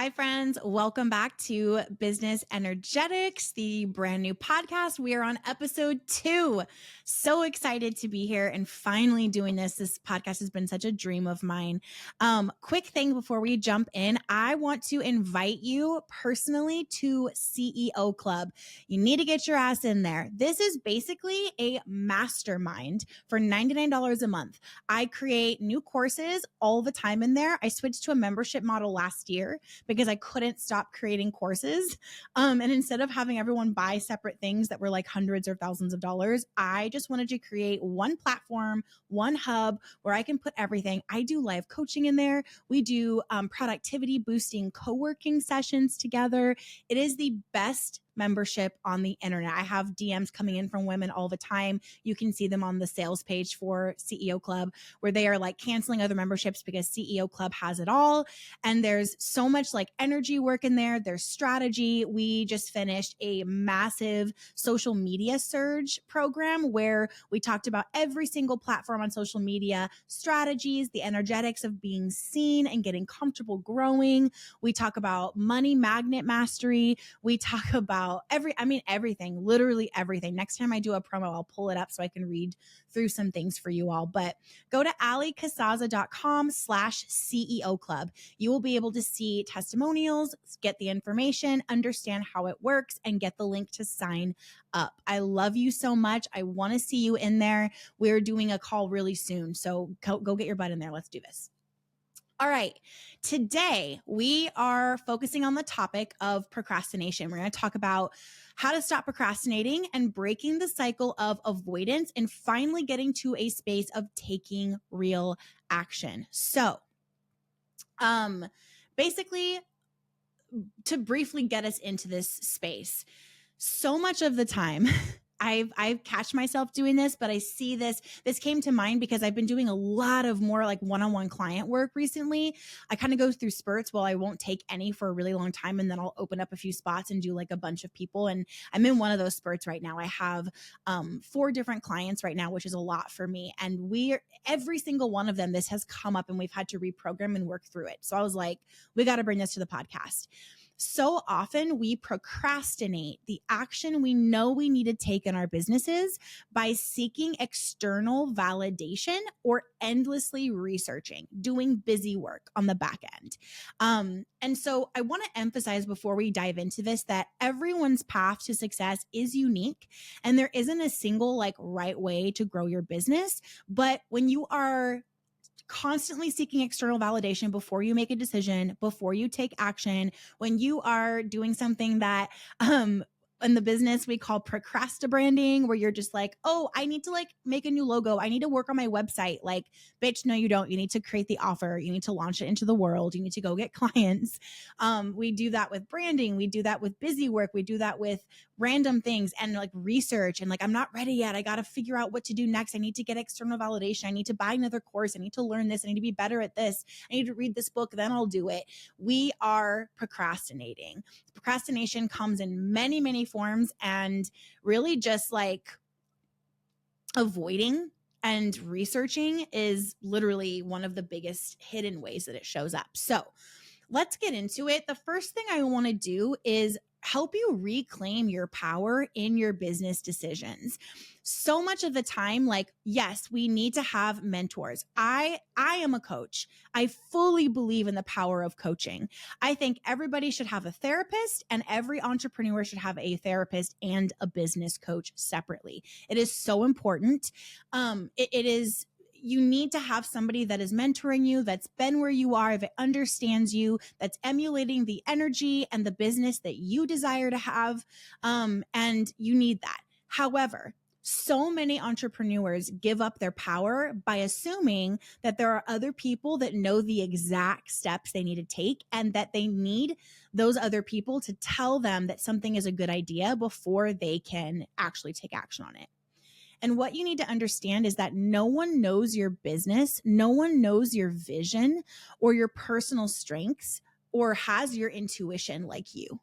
Hi, friends. Welcome back to Business Energetics, the brand new podcast. We are on episode 2. So excited to be here and finally doing this. This podcast has been such a dream of mine. Quick thing before we jump in, I want to invite you personally to CEO Club. You need to get your ass in there. This is basically a mastermind for $99 a month. I create new courses all the time in there. I switched to a membership model last year because I couldn't stop creating courses. And instead of having everyone buy separate things that were like hundreds or thousands of dollars, I just wanted to create one platform, one hub where I can put everything. I do live coaching in there. We do productivity boosting co-working sessions together. It is the best membership on the internet. I have DMs coming in from women all the time. You can see them on the sales page for CEO Club where they are like canceling other memberships because CEO Club has it all. And there's so much like energy work in there. There's strategy. We just finished a massive social media surge program where we talked about every single platform on social media, strategies, the energetics of being seen and getting comfortable growing. We talk about money magnet mastery. We talk about everything, literally everything. Next time I do a promo, I'll pull it up so I can read through some things for you all. But go to allycasaza.com/CEO Club. You will be able to see testimonials, get the information, understand how it works, and get the link to sign up. I love you so much. I want to see you in there. We're doing a call really soon. So go get your butt in there. Let's do this. All right. Today, we are focusing on the topic of procrastination. We're going to talk about how to stop procrastinating and breaking the cycle of avoidance and finally getting to a space of taking real action. So, basically, to briefly get us into this space, so much of the time, I've catch myself doing this, but I see this came to mind because I've been doing a lot of more like one-on-one client work recently. I kind of go through spurts. Well, I won't take any for a really long time. And then I'll open up a few spots and do like a bunch of people. And I'm in one of those spurts right now. I have 4 different clients right now, which is a lot for me. And every single one of them, this has come up and we've had to reprogram and work through it. So I was like, we got to bring this to the podcast. So often we procrastinate the action we know we need to take in our businesses by seeking external validation or endlessly researching, doing busy work on the back end. And so I want to emphasize before we dive into this that everyone's path to success is unique and there isn't a single like right way to grow your business. But when you are constantly seeking external validation before you make a decision, before you take action, when you are doing something that in the business we call procrastinating, where you're just like, oh, I need to like make a new logo. I need to work on my website. Like, bitch, no, you don't. You need to create the offer. You need to launch it into the world. You need to go get clients. We do that with branding. We do that with busy work. We do that with random things and like research and like, I'm not ready yet. I got to figure out what to do next. I need to get external validation. I need to buy another course. I need to learn this. I need to be better at this. I need to read this book. Then I'll do it. We are procrastinating. Procrastination comes in many, many forms and really just like avoiding and researching is literally one of the biggest hidden ways that it shows up. So let's get into it. The first thing I want to do is help you reclaim your power in your business decisions. So much of the time, like, yes, we need to have mentors. I am a coach. I fully believe in the power of coaching. I think everybody should have a therapist and every entrepreneur should have a therapist and a business coach separately. It is so important. You need to have somebody that is mentoring you, that's been where you are, that understands you, that's emulating the energy and the business that you desire to have. And you need that. However, so many entrepreneurs give up their power by assuming that there are other people that know the exact steps they need to take and that they need those other people to tell them that something is a good idea before they can actually take action on it. And what you need to understand is that no one knows your business, no one knows your vision or your personal strengths or has your intuition like you.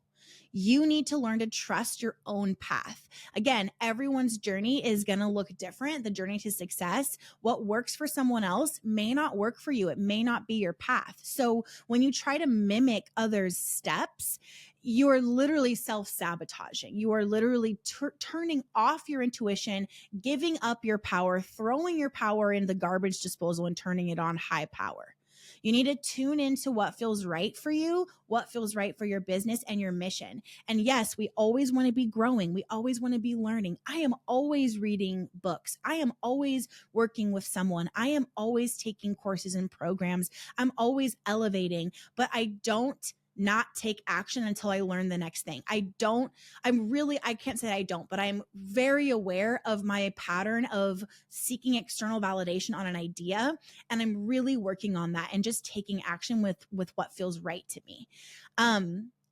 You need to learn to trust your own path. Again, everyone's journey is going to look different. The journey to success, what works for someone else may not work for you. It may not be your path. So when you try to mimic others' steps, you're literally self-sabotaging. You are literally turning off your intuition, giving up your power, throwing your power in the garbage disposal and turning it on high power. You need to tune into what feels right for you, what feels right for your business and your mission. And yes, we always want to be growing. We always want to be learning. I am always reading books. I am always working with someone. I am always taking courses and programs. I'm always elevating, but I don't not take action until I learn the next thing. I can't say I don't, but I'm very aware of my pattern of seeking external validation on an idea. And I'm really working on that and just taking action with what feels right to me.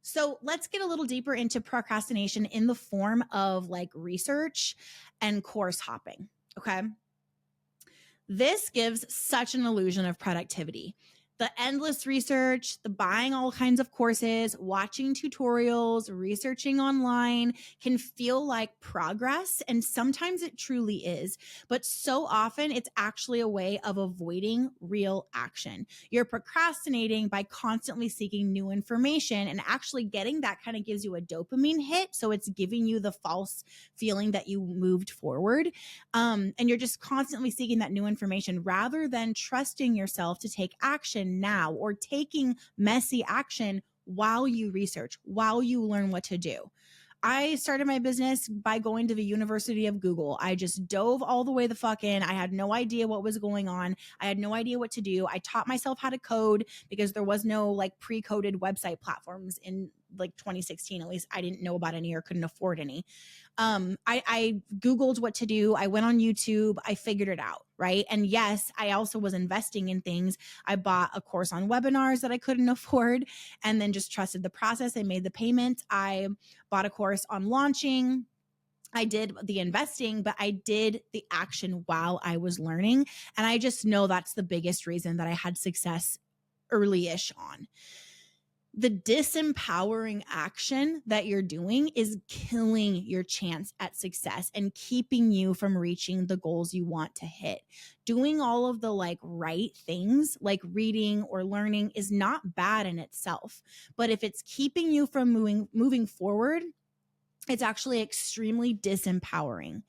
So let's get a little deeper into procrastination in the form of like research and course hopping. Okay. This gives such an illusion of productivity. The endless research, the buying all kinds of courses, watching tutorials, researching online can feel like progress. And sometimes it truly is. But so often it's actually a way of avoiding real action. You're procrastinating by constantly seeking new information, and actually getting that kind of gives you a dopamine hit. So it's giving you the false feeling that you moved forward. And you're just constantly seeking that new information rather than trusting yourself to take action now, or taking messy action while you research, while you learn what to do. I started my business by going to the University of Google. I just dove all the way the fuck in. I had no idea what was going on. I had no idea what to do. I taught myself how to code because there was no like pre-coded website platforms in like 2016. At least I didn't know about any or couldn't afford any. I Googled what to do. I went on YouTube. I figured it out. Right. And yes, I also was investing in things. I bought a course on webinars that I couldn't afford and then just trusted the process. I made the payment. I bought a course on launching. I did the investing, but I did the action while I was learning. And I just know that's the biggest reason that I had success early-ish on. The disempowering action that you're doing is killing your chance at success and keeping you from reaching the goals you want to hit. Doing all of the like right things, like reading or learning, is not bad in itself. But if it's keeping you from moving forward, it's actually extremely disempowering.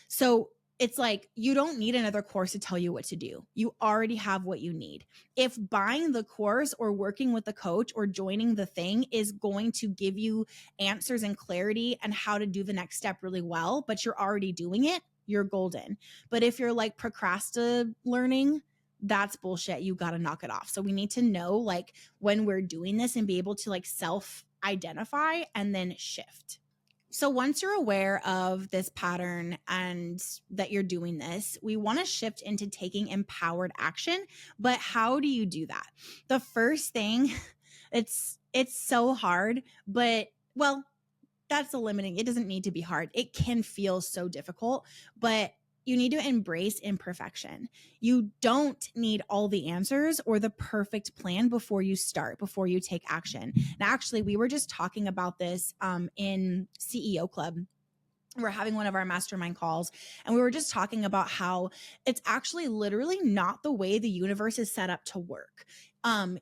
So it's like, you don't need another course to tell you what to do. You already have what you need. If buying the course or working with the coach or joining the thing is going to give you answers and clarity and how to do the next step really well, but you're already doing it, you're golden. But if you're like learning, that's bullshit. You got to knock it off. So we need to know like when we're doing this and be able to like self-identify and then shift. So once you're aware of this pattern and that you're doing this, we want to shift into taking empowered action. But how do you do that? The first thing, it's so hard, but well, that's the limiting. It doesn't need to be hard. It can feel so difficult, but you need to embrace imperfection. You don't need all the answers or the perfect plan before you start, before you take action. And actually, we were just talking about this in CEO Club. We're having one of our mastermind calls, and we were just talking about how it's actually literally not the way the universe is set up to work.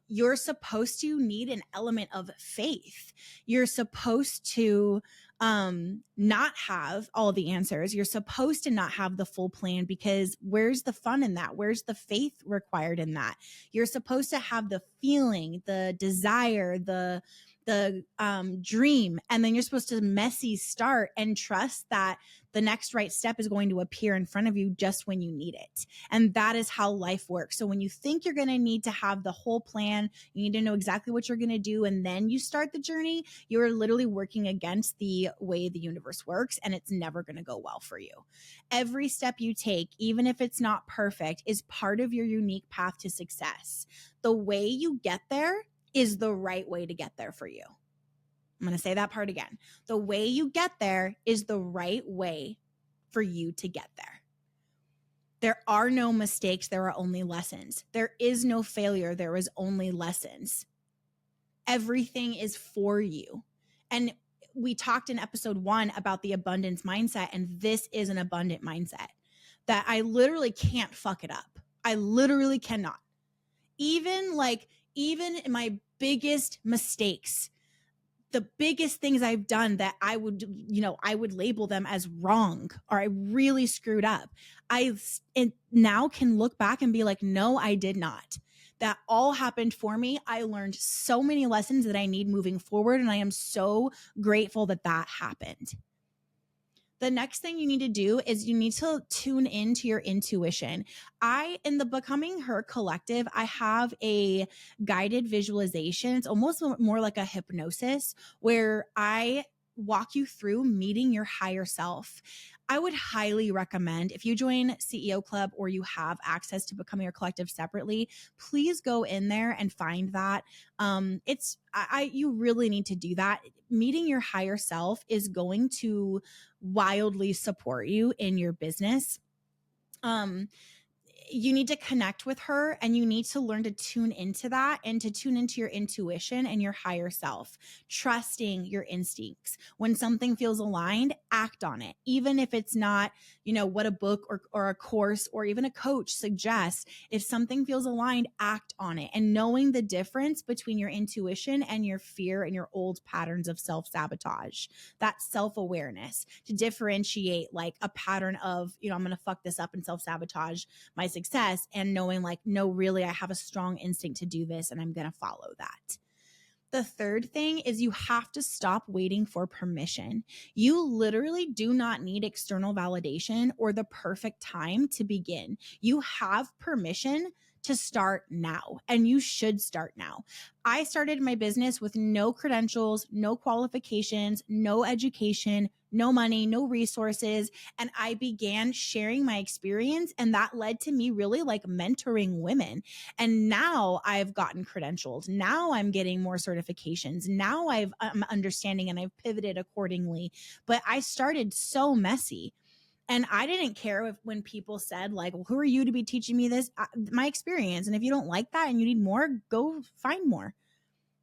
You're supposed to need an element of faith. You're supposed to not have all the answers. You're supposed to not have the full plan, because where's the fun in that? Where's the faith required in that? You're supposed to have the feeling, the desire, the dream, and then you're supposed to messy start and trust that the next right step is going to appear in front of you just when you need it. And that is how life works. So when you think you're going to need to have the whole plan, you need to know exactly what you're going to do, and then you start the journey, you're literally working against the way the universe works, and it's never going to go well for you. Every step you take, even if it's not perfect, is part of your unique path to success. The way you get there is the right way to get there for you. I'm going to say that part again. The way you get there is the right way for you to get there. There are no mistakes. There are only lessons. There is no failure. There is only lessons. Everything is for you. And we talked in episode 1 about the abundance mindset, and this is an abundant mindset that I literally can't fuck it up. I literally cannot. Even in my biggest mistakes, the biggest things I've done that I would label them as wrong, or I really screwed up, I now can look back and be like, no, I did not. That all happened for me. I learned so many lessons that I need moving forward, and I am so grateful that happened. The next thing you need to do is you need to tune into your intuition. In the Becoming Her collective, I have a guided visualization. It's almost more like a hypnosis where I walk you through meeting your higher self. I would highly recommend, if you join CEO Club or you have access to Becoming Your Collective separately, please go in there and find that. You really need to do that. Meeting your higher self is going to wildly support you in your business. You need to connect with her, and you need to learn to tune into that and to tune into your intuition and your higher self, trusting your instincts. When something feels aligned, act on it. Even if it's not, what a book or a course or even a coach suggests, if something feels aligned, act on it. And knowing the difference between your intuition and your fear and your old patterns of self-sabotage, that self-awareness to differentiate like a pattern of, I'm going to fuck this up and self-sabotage my success, and knowing like, no, really, I have a strong instinct to do this and I'm going to follow that. The third thing is you have to stop waiting for permission. You literally do not need external validation or the perfect time to begin. You have permission to start now, and you should start now. I started my business with no credentials, no qualifications, no education, no money, no resources. And I began sharing my experience, and that led to me really like mentoring women. And now I've gotten credentialed. Now I'm getting more certifications. Now I'm understanding, and I've pivoted accordingly. But I started so messy. And I didn't care when people said like, well, who are you to be teaching me this? My experience. And if you don't like that and you need more, go find more.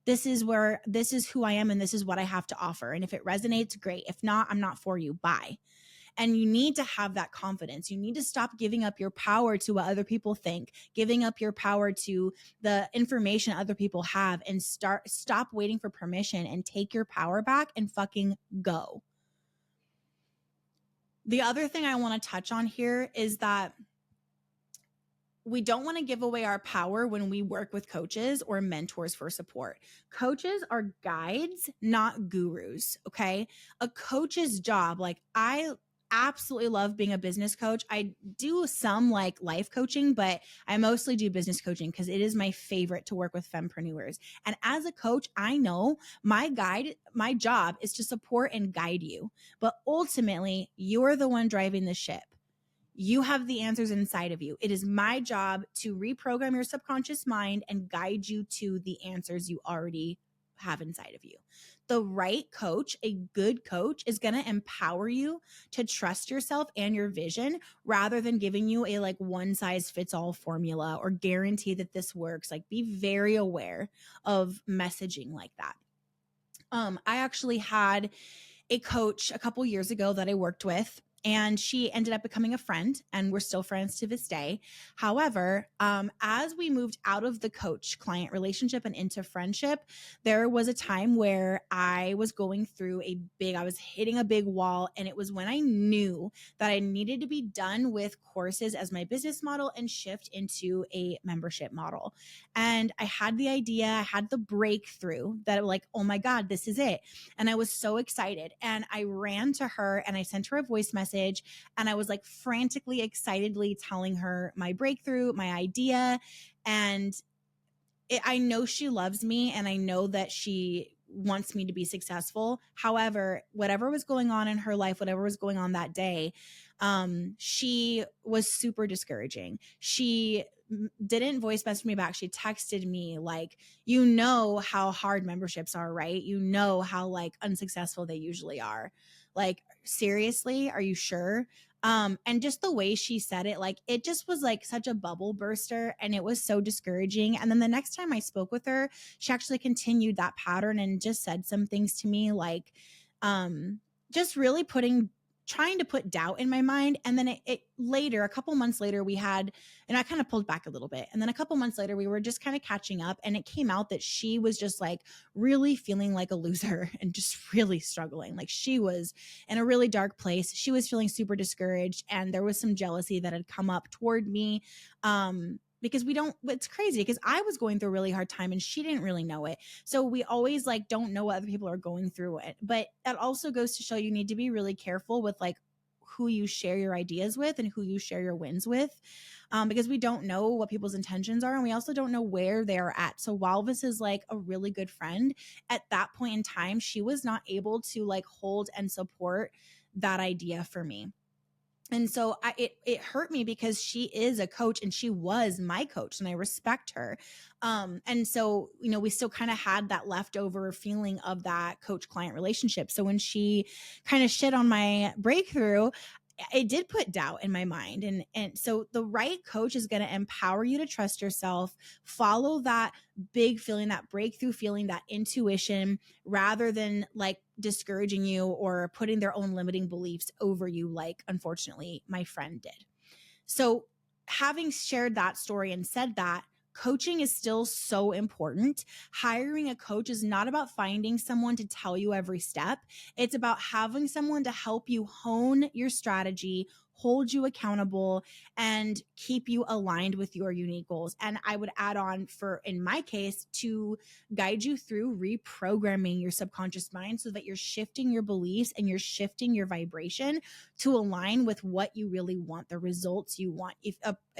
This is who I am, and this is what I have to offer. And if it resonates, great. If not, I'm not for you. Bye. And you need to have that confidence. You need to stop giving up your power to what other people think, giving up your power to the information other people have, and stop waiting for permission and take your power back and fucking go. The other thing I want to touch on here is that we don't want to give away our power when we work with coaches or mentors for support. Coaches are guides, not gurus, okay? A coach's job, like I absolutely love being a business coach. I do some like life coaching, but I mostly do business coaching because it is my favorite to work with fempreneurs. And as a coach, I know my job is to support and guide you, but ultimately you're the one driving the ship. You have the answers inside of you. It is my job to reprogram your subconscious mind and guide you to the answers you already have inside of you. The right coach, a good coach, is going to empower you to trust yourself and your vision rather than giving you a like one size fits all formula or guarantee that this works. Like, be very aware of messaging like that. I actually had a coach a couple years ago that I worked with, and she ended up becoming a friend, and we're still friends to this day. However, as we moved out of the coach-client relationship and into friendship, there was a time where I was I was hitting a big wall, and it was when I knew that I needed to be done with courses as my business model and shift into a membership model. And I had the idea, I had the breakthrough that like, oh my God, this is it. And I was so excited. And I ran to her and I sent her a voice message, and I was like frantically, excitedly telling her my breakthrough, my idea. And I know she loves me, and I know that she wants me to be successful. However, whatever was going on in her life, whatever was going on that day, she was super discouraging. She didn't voice message me back. She texted me like, you know how hard memberships are, right? You know how like unsuccessful they usually are. Like, seriously, are you sure? And just the way she said it, like it just was like such a bubble burster and it was so discouraging. And then the next time I spoke with her, she actually continued that pattern and just said some things to me like, just really trying to put doubt in my mind. And then it later, a couple months later, we had, and I kind of pulled back a little bit. And then a couple months later, we were just kind of catching up, and it came out that she was just like really feeling like a loser and just really struggling. Like she was in a really dark place. She was feeling super discouraged, and there was some jealousy that had come up toward me. Because it's crazy because I was going through a really hard time and she didn't really know it. So we always like don't know what other people are going through it. But that also goes to show you need to be really careful with like who you share your ideas with and who you share your wins with, because we don't know what people's intentions are and we also don't know where they're at. So while this is like a really good friend, at that point in time, she was not able to like hold and support that idea for me. And so it hurt me because she is a coach and she was my coach and I respect her. And so, we still kind of had that leftover feeling of that coach client relationship. So when she kind of shit on my breakthrough, it did put doubt in my mind. And so the right coach is going to empower you to trust yourself, follow that big feeling, that breakthrough feeling, that intuition, rather than like discouraging you or putting their own limiting beliefs over you, like unfortunately my friend did. So having shared that story and said that, coaching is still so important. Hiring a coach is not about finding someone to tell you every step. It's about having someone to help you hone your strategy, hold you accountable, and keep you aligned with your unique goals. And I would add on, in my case, to guide you through reprogramming your subconscious mind so that you're shifting your beliefs and you're shifting your vibration to align with what you really want, the results you want.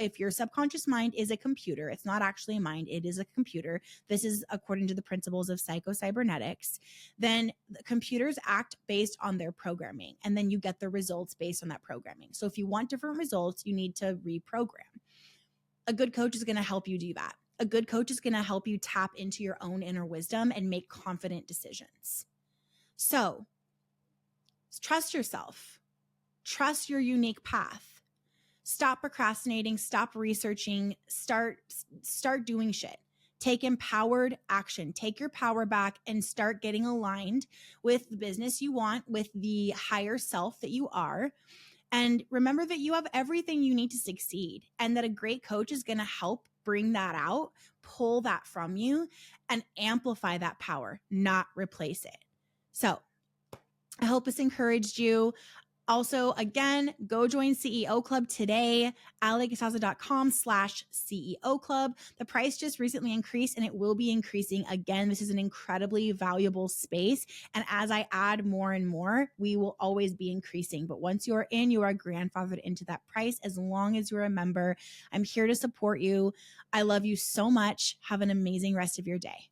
If your subconscious mind is a computer, it's not actually a mind, it is a computer. This is according to the principles of psychocybernetics. Then the computers act based on their programming, and then you get the results based on that programming. So if you want different results, you need to reprogram. A good coach is going to help you do that. A good coach is going to help you tap into your own inner wisdom and make confident decisions. So trust yourself. Trust your unique path. Stop procrastinating, stop researching, start doing shit. Take empowered action. Take your power back and start getting aligned with the business you want, with the higher self that you are. And remember that you have everything you need to succeed, and that a great coach is going to help bring that out, pull that from you, and amplify that power, not replace it. So I hope this encouraged you. Also, again, go join CEO Club today, alegasaza.com/CEO Club. The price just recently increased and it will be increasing again. This is an incredibly valuable space. And as I add more and more, we will always be increasing. But once you're in, you are grandfathered into that price as long as you're a member. I'm here to support you. I love you so much. Have an amazing rest of your day.